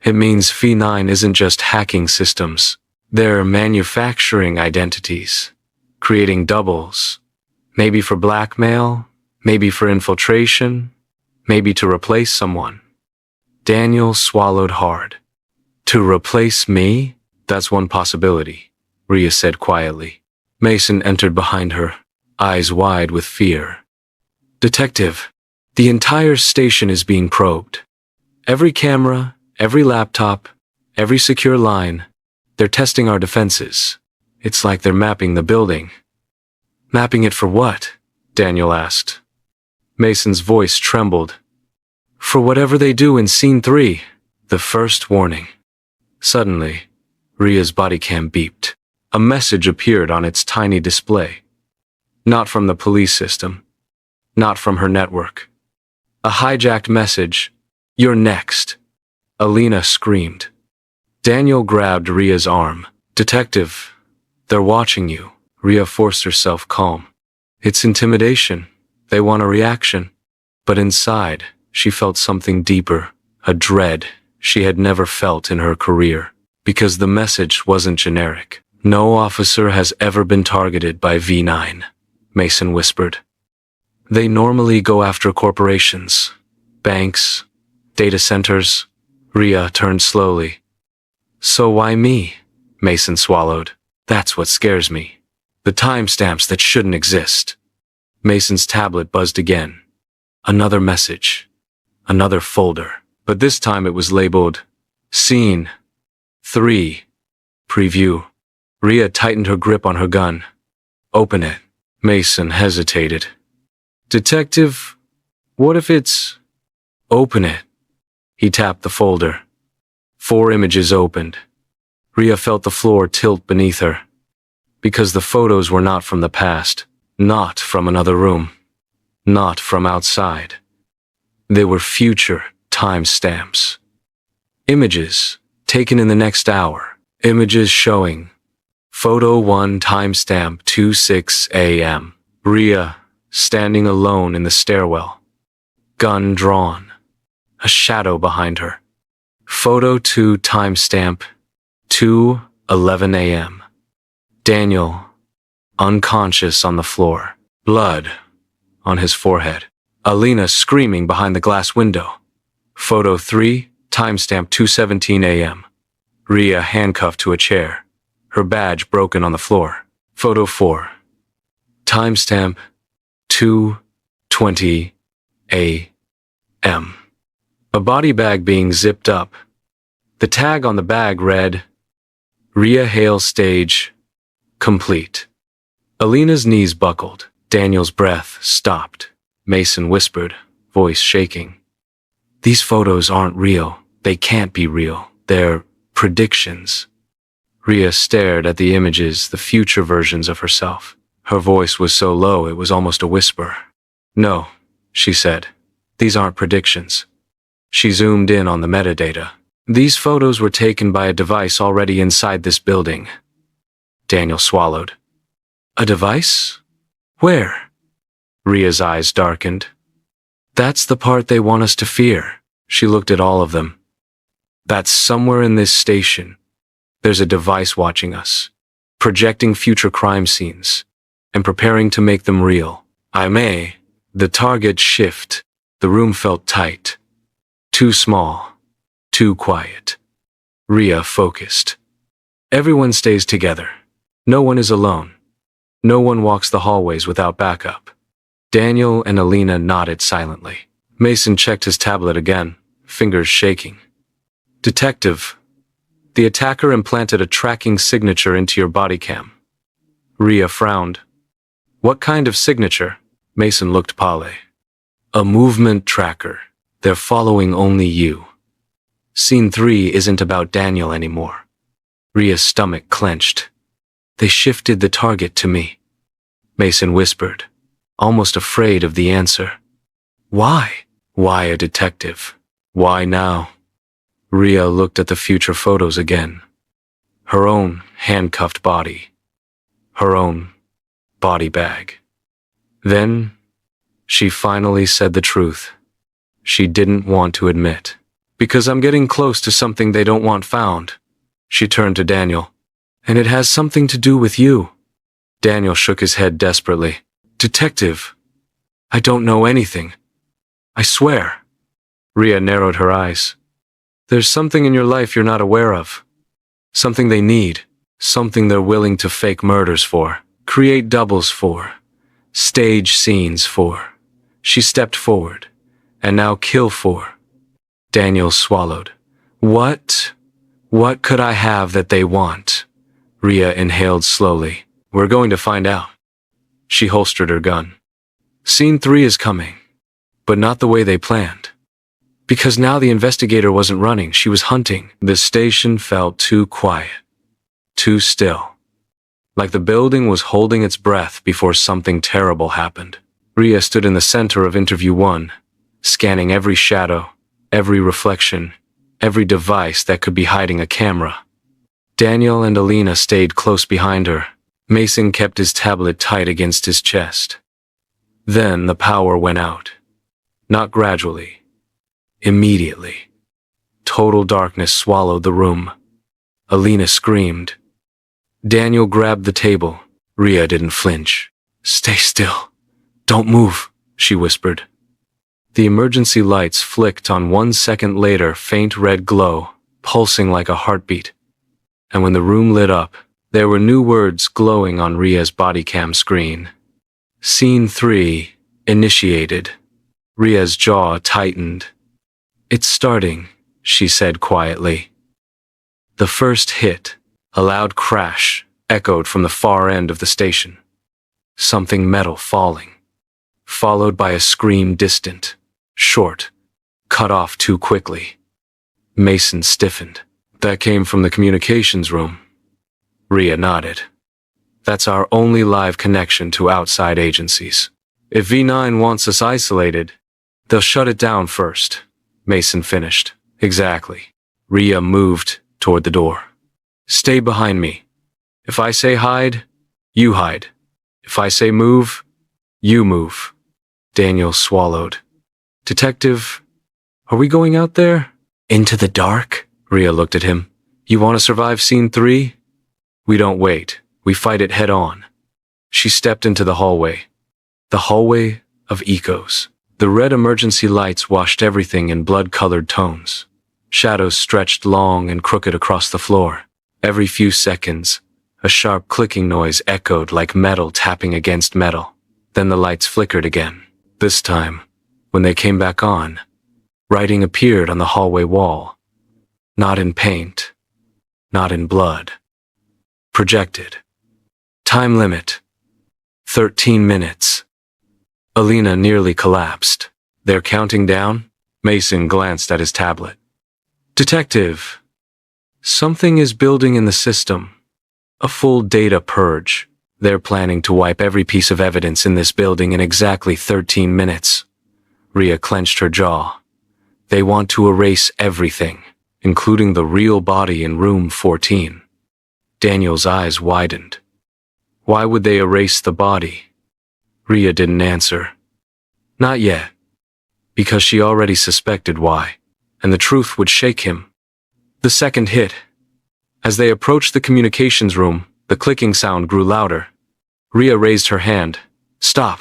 Speaker 1: It means V9 isn't just hacking systems. They're manufacturing identities, creating doubles, maybe for blackmail, maybe for infiltration, maybe to replace someone. Daniel swallowed hard. To replace me? That's one possibility, Riya said quietly. Mason entered behind her, eyes wide with fear. Detective, the entire station is being probed. Every camera, every laptop, every secure line, they're testing our defenses. It's like they're mapping the building. Mapping it for what? Daniel asked. Mason's voice trembled. For whatever they do in Scene 3, the first warning. Suddenly, Riya's body cam beeped. A message appeared on its tiny display. Not from the police system. Not from her network. A hijacked message. You're next. Alina screamed. Daniel grabbed Riya's arm. Detective, they're watching you. Riya forced herself calm. It's intimidation. They want a reaction. But inside, she felt something deeper, a dread she had never felt in her career. Because the message wasn't generic. No officer has ever been targeted by V9, Mason whispered. They normally go after corporations, banks, data centers. Riya turned slowly. So why me? Mason swallowed. That's what scares me. The timestamps that shouldn't exist. Mason's tablet buzzed again. Another message. Another folder. But this time it was labeled Scene 3. Preview. Riya tightened her grip on her gun. Open it. Mason hesitated. Detective, what if it's... Open it. He tapped the folder. 4 images opened. Riya felt the floor tilt beneath her. Because the photos were not from the past, not from another room, not from outside. They were future timestamps. Images taken in the next hour. Images showing Photo 1 timestamp 26 a.m. Riya standing alone in the stairwell. Gun drawn. A shadow behind her. Photo 2 timestamp 2:11 a.m. Daniel, unconscious on the floor. Blood on his forehead. Alina screaming behind the glass window. Photo 3 timestamp 2:17 a.m. Riya handcuffed to a chair. Her badge broken on the floor. Photo 4 timestamp 2:20 a.m. A body bag being zipped up. The tag on the bag read, Riya Hale stage, complete. Alina's knees buckled. Daniel's breath stopped. Mason whispered, voice shaking. These photos aren't real. They can't be real. They're predictions. Riya stared at the images, the future versions of herself. Her voice was so low it was almost a whisper. No, she said. These aren't predictions. She zoomed in on the metadata. These photos were taken by a device already inside this building. Daniel swallowed. A device? Where? Riya's eyes darkened. That's the part they want us to fear. She looked at all of them. That's somewhere in this station. There's a device watching us, projecting future crime scenes, and preparing to make them real. The target shift. The room felt tight. Too small. Too quiet. Riya focused. Everyone stays together. No one is alone. No one walks the hallways without backup. Daniel and Alina nodded silently. Mason checked his tablet again, fingers shaking. Detective, The attacker implanted a tracking signature into your body cam. Riya frowned. What kind of signature? Mason looked pale. A movement tracker. They're following only you. Scene 3 isn't about Daniel anymore. Ria's stomach clenched. They shifted the target to me. Mason whispered, almost afraid of the answer. Why? Why a detective? Why now? Riya looked at the future photos again. Her own handcuffed body. Her own body bag. Then, she finally said the truth. She didn't want to admit. Because I'm getting close to something they don't want found. She turned to Daniel. And it has something to do with you. Daniel shook his head desperately. Detective, I don't know anything. I swear. Riya narrowed her eyes. There's something in your life you're not aware of. Something they need. Something they're willing to fake murders for. Create doubles for. Stage scenes for. She stepped forward. And now kill for. Daniel swallowed. What? What could I have that they want? Riya inhaled slowly. We're going to find out. She holstered her gun. Scene 3 is coming. But not the way they planned. Because now the investigator wasn't running, she was hunting. The station felt too quiet. Too still. Like the building was holding its breath before something terrible happened. Riya stood in the center of interview 1, scanning every shadow, every reflection, every device that could be hiding a camera. Daniel and Alina stayed close behind her. Mason kept his tablet tight against his chest. Then the power went out. Not gradually. Immediately. Total darkness swallowed the room. Alina screamed. Daniel grabbed the table. Riya didn't flinch. Stay still. Don't move, she whispered. The emergency lights flicked on 1 second later, faint red glow, pulsing like a heartbeat. And when the room lit up, there were new words glowing on Riya's body cam screen. Scene 3, initiated. Riya's jaw tightened. It's starting, she said quietly. The first hit, a loud crash, echoed from the far end of the station. Something metal falling. Followed by a scream distant, short, cut off too quickly. Mason stiffened. That came from the communications room. Riya nodded. That's our only live connection to outside agencies. If V9 wants us isolated, they'll shut it down first, Mason finished. Exactly. Riya moved toward the door. Stay behind me. If I say hide, you hide. If I say move, you move. Daniel swallowed. Detective, are we going out there? Into the dark? Riya looked at him. You want to survive scene 3? We don't wait. We fight it head on. She stepped into the hallway. The hallway of echoes. The red emergency lights washed everything in blood-colored tones. Shadows stretched long and crooked across the floor. Every few seconds, a sharp clicking noise echoed like metal tapping against metal. Then the lights flickered again. This time, when they came back on, writing appeared on the hallway wall. Not in paint. Not in blood. Projected. Time limit. 13 minutes. Alina nearly collapsed. They're counting down? Mason glanced at his tablet. Detective. Something is building in the system. A full data purge. They're planning to wipe every piece of evidence in this building in exactly 13 minutes. Riya clenched her jaw. They want to erase everything, including the real body in room 14. Daniel's eyes widened. Why would they erase the body? Riya didn't answer. Not yet. Because she already suspected why, and the truth would shake him. The second hit. As they approached the communications room, the clicking sound grew louder. Riya raised her hand. Stop.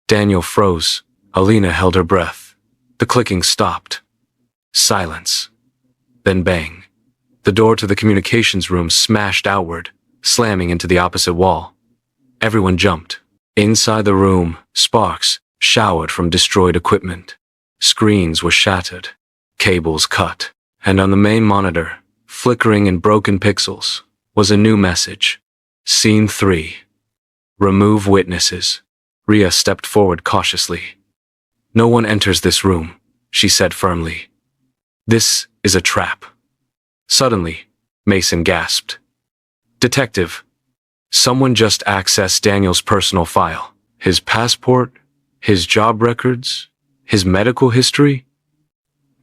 Speaker 1: Daniel froze. Alina held her breath. The clicking stopped. Silence. Then bang. The door to the communications room smashed outward, slamming into the opposite wall. Everyone jumped. Inside the room, sparks showered from destroyed equipment. Screens were shattered, cables cut, and on the main monitor, flickering in broken pixels, was a new message. Scene 3. Remove witnesses. Riya stepped forward cautiously. No one enters this room, she said firmly. This is a trap. Suddenly, Mason gasped. Detective, someone just accessed Daniel's personal file. His passport, his job records, his medical history.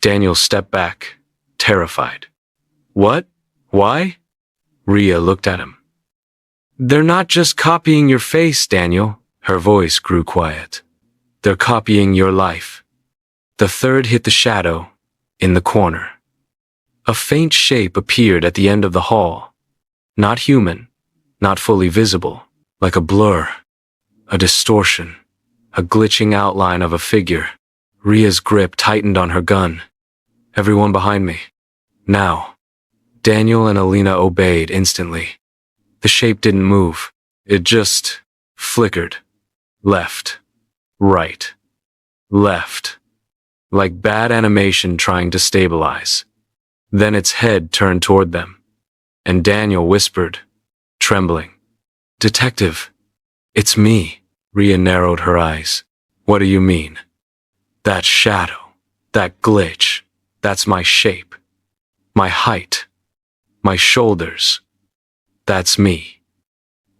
Speaker 1: Daniel stepped back, terrified. What? Why? Riya looked at him. They're not just copying your face, Daniel. Her voice grew quiet. They're copying your life. The third hit the shadow, in the corner. A faint shape appeared at the end of the hall. Not human, not fully visible, like a blur, a distortion, a glitching outline of a figure. Riya's grip tightened on her gun. Everyone behind me. Now. Daniel and Alina obeyed instantly. The shape didn't move. It just flickered. Left. Right. Left. Like bad animation trying to stabilize. Then its head turned toward them. And Daniel whispered, trembling. Detective, it's me. Riya narrowed her eyes. What do you mean? That shadow, that glitch, that's my shape. My height. My shoulders. That's me.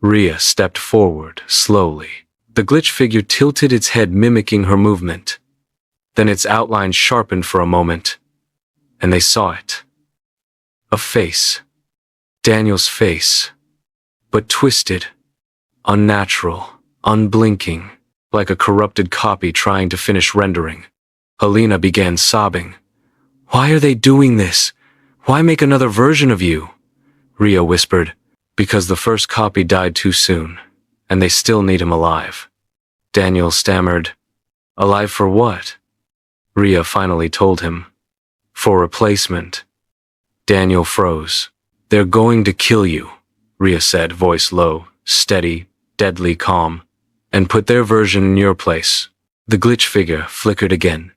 Speaker 1: Riya stepped forward, slowly. The glitch figure tilted its head, mimicking her movement. Then its outline sharpened for a moment, and they saw it. A face. Daniel's face. But twisted, unnatural, unblinking, like a corrupted copy trying to finish rendering. Alina began sobbing. Why are they doing this? Why make another version of you? Riya whispered. Because the first copy died too soon, and they still need him alive. Daniel stammered. Alive for what? Riya finally told him. For replacement. Daniel froze. They're going to kill you, Riya said, voice low, steady, deadly calm, and put their version in your place. The glitch figure flickered again,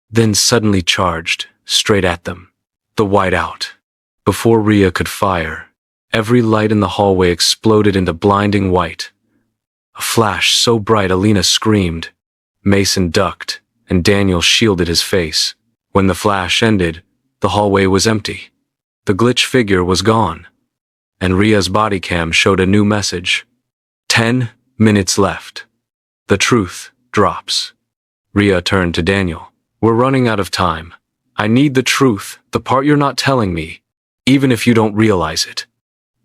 Speaker 1: then suddenly charged, straight at them. The whiteout. Before Riya could fire, every light in the hallway exploded into blinding white. A flash so bright Alina screamed. Mason ducked, and Daniel shielded his face. When the flash ended, the hallway was empty. The glitch figure was gone, and Riya's body cam showed a new message. 10 minutes left. The truth drops. Riya turned to Daniel. We're running out of time. I need the truth, the part you're not telling me, even if you don't realize it.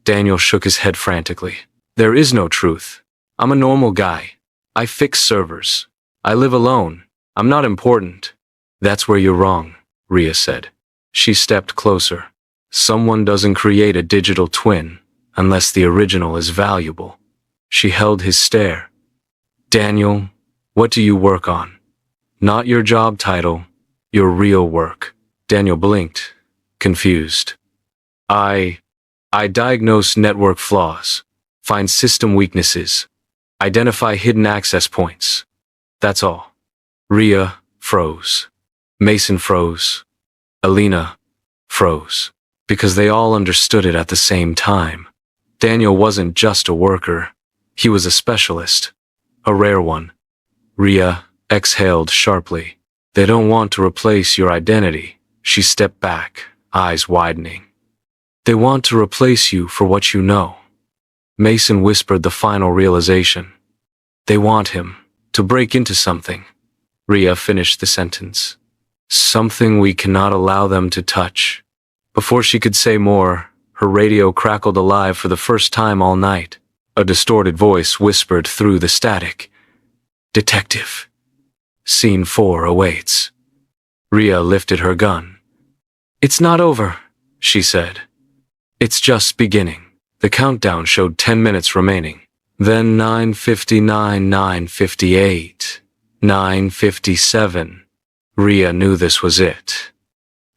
Speaker 1: Daniel shook his head frantically. There is no truth. I'm a normal guy. I fix servers. I live alone. I'm not important. That's where you're wrong, Riya said. She stepped closer. Someone doesn't create a digital twin unless the original is valuable. She held his stare. Daniel, what do you work on? Not your job title, your real work. Daniel blinked, confused. I diagnose network flaws, find system weaknesses, identify hidden access points. That's all. Riya froze. Mason froze. Alina froze. Because they all understood it at the same time. Daniel wasn't just a worker. He was a specialist. A rare one. Riya exhaled sharply. They don't want to replace your identity. She stepped back, eyes widening. They want to replace you for what you know. Mason whispered the final realization. They want him to break into something. Riya finished the sentence. Something we cannot allow them to touch. Before she could say more, her radio crackled alive for the first time all night. A distorted voice whispered through the static. Detective. Scene 4 awaits. Riya lifted her gun. It's not over, she said. It's just beginning. The countdown showed 10 minutes remaining. Then 9:59, 9:58, 9:57. Riya knew this was it.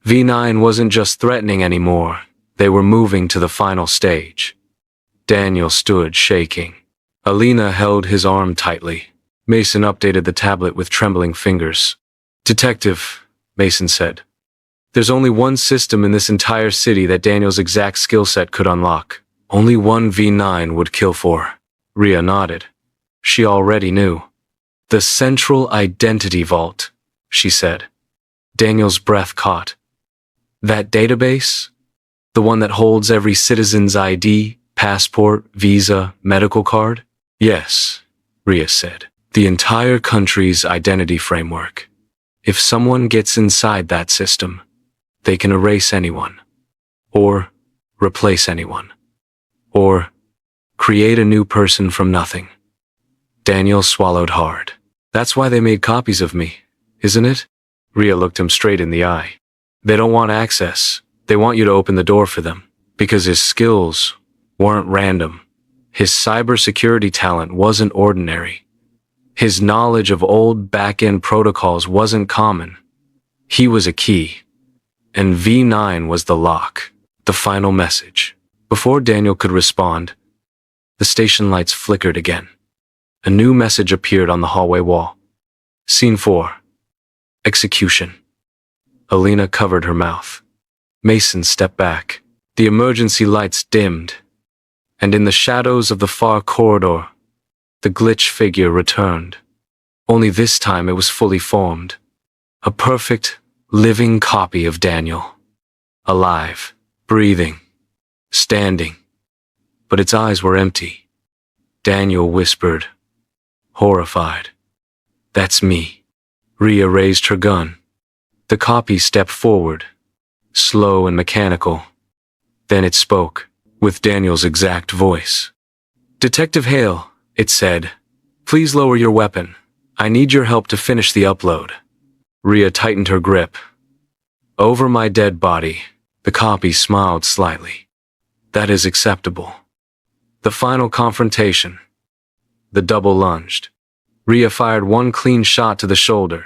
Speaker 1: V9 wasn't just threatening anymore. They were moving to the final stage. Daniel stood shaking. Alina held his arm tightly. Mason updated the tablet with trembling fingers. Detective, Mason said. There's only one system in this entire city that Daniel's exact skill set could unlock. Only one V9 would kill for. Riya nodded. She already knew. The Central Identity Vault, she said. Daniel's breath caught. That database? The one that holds every citizen's ID, passport, visa, medical card? Yes, Riya said. The entire country's identity framework. If someone gets inside that system, they can erase anyone. Or replace anyone. Or create a new person from nothing. Daniel swallowed hard. That's why they made copies of me, isn't it? Riya looked him straight in the eye. They don't want access. They want you to open the door for them. Because his skills weren't random. His cybersecurity talent wasn't ordinary. His knowledge of old back-end protocols wasn't common. He was a key. And V9 was the lock, the final message. Before Daniel could respond, the station lights flickered again. A new message appeared on the hallway wall. Scene 4. Execution. Alina covered her mouth. Mason stepped back. The emergency lights dimmed. And in the shadows of the far corridor, the glitch figure returned. Only this time it was fully formed. A perfect, living copy of Daniel. Alive, breathing, standing. But its eyes were empty. Daniel whispered, horrified. That's me. Riya raised her gun. The copy stepped forward, slow and mechanical. Then it spoke, with Daniel's exact voice. Detective Hale, it said, please lower your weapon. I need your help to finish the upload. Riya tightened her grip. Over my dead body, the copy smiled slightly. That is acceptable. The final confrontation. The double lunged. Riya fired one clean shot to the shoulder.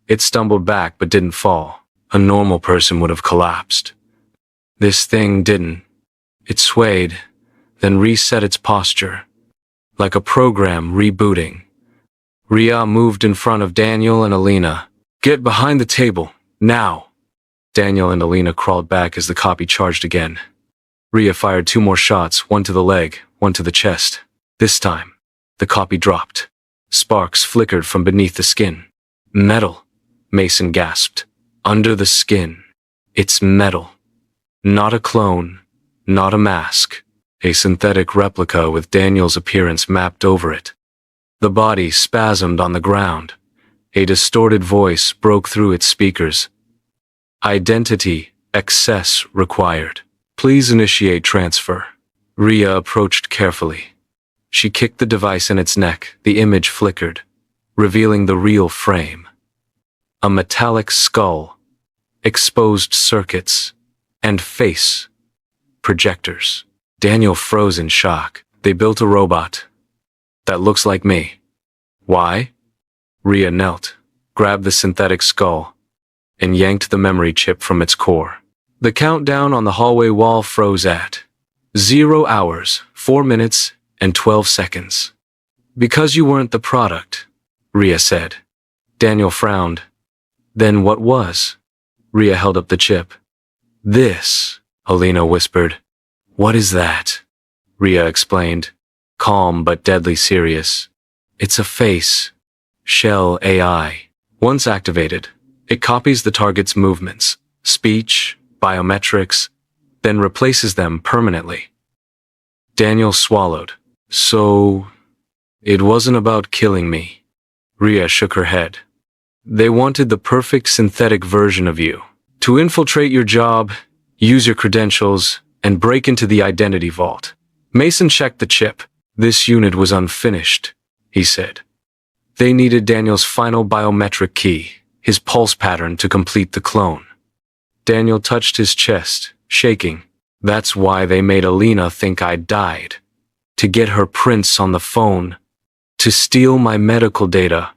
Speaker 1: It stumbled back but didn't fall. A normal person would have collapsed. This thing didn't. It swayed, then reset its posture. Like a program rebooting. Riya moved in front of Daniel and Alina. Get behind the table, now. Daniel and Alina crawled back as the copy charged again. Riya fired 2 more shots, one to the leg, one to the chest. This time, the copy dropped. Sparks flickered from beneath the skin. Metal, Mason gasped. Under the skin. It's metal. Not a clone, not a mask. A synthetic replica with Daniel's appearance mapped over it. The body spasmed on the ground. A distorted voice broke through its speakers. Identity access required. Please initiate transfer. Riya approached carefully. She kicked the device in its neck. The image flickered, revealing the real frame. A metallic skull, exposed circuits, and face. Projectors. Daniel froze in shock. They built a robot that looks like me. Why? Riya knelt, grabbed the synthetic skull, and yanked the memory chip from its core. The countdown on the hallway wall froze at 0 hours, 4 minutes, and 12 seconds. Because you weren't the product, Riya said. Daniel frowned. Then what was? Riya held up the chip. This, Alina whispered. What is that? Riya explained, calm but deadly serious. It's a face. Shell AI. Once activated, it copies the target's movements, speech, biometrics, then replaces them permanently. Daniel swallowed. So, it wasn't about killing me. Riya shook her head. They wanted the perfect synthetic version of you. To infiltrate your job, use your credentials, and break into the identity vault. Mason checked the chip. This unit was unfinished, he said. They needed Daniel's final biometric key, his pulse pattern to complete the clone. Daniel touched his chest, shaking. That's why they made Alina think I died. To get her prints on the phone. To steal my medical data.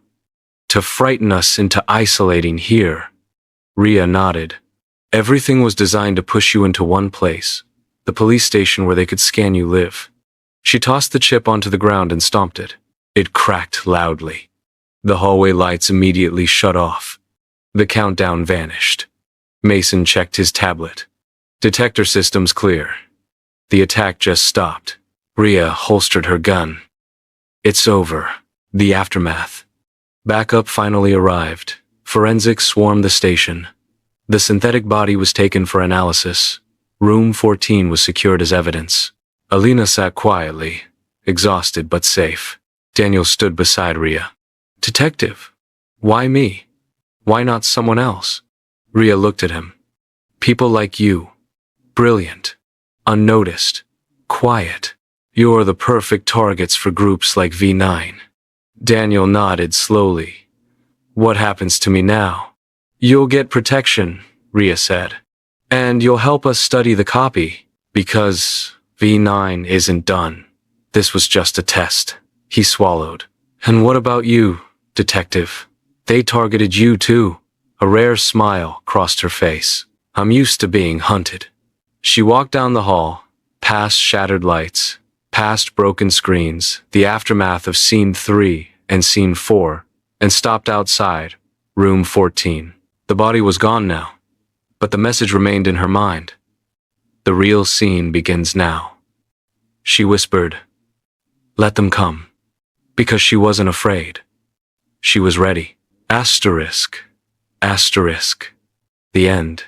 Speaker 1: To frighten us into isolating here. Riya nodded. Everything was designed to push you into one place. The police station where they could scan you live. She tossed the chip onto the ground and stomped it. It cracked loudly. The hallway lights immediately shut off. The countdown vanished. Mason checked his tablet. Detector systems clear. The attack just stopped. Riya holstered her gun. It's over. The aftermath. Backup finally arrived. Forensics swarmed the station. The synthetic body was taken for analysis. Room 14 was secured as evidence. Alina sat quietly, exhausted but safe. Daniel stood beside Riya. Detective, why me? Why not someone else? Riya looked at him. People like you. Brilliant. Unnoticed. Quiet. You're the perfect targets for groups like V9. Daniel nodded slowly. What happens to me now? You'll get protection, Riya said. And you'll help us study the copy, because V9 isn't done. This was just a test. He swallowed. And what about you, Detective? They targeted you too. A rare smile crossed her face. I'm used to being hunted. She walked down the hall, past shattered lights, past broken screens, the aftermath of Scene 3 and Scene 4, and stopped outside, Room 14. The body was gone now, but the message remained in her mind. The real scene begins now. She whispered, let them come. Because she wasn't afraid. She was ready. Asterisk. Asterisk. The end.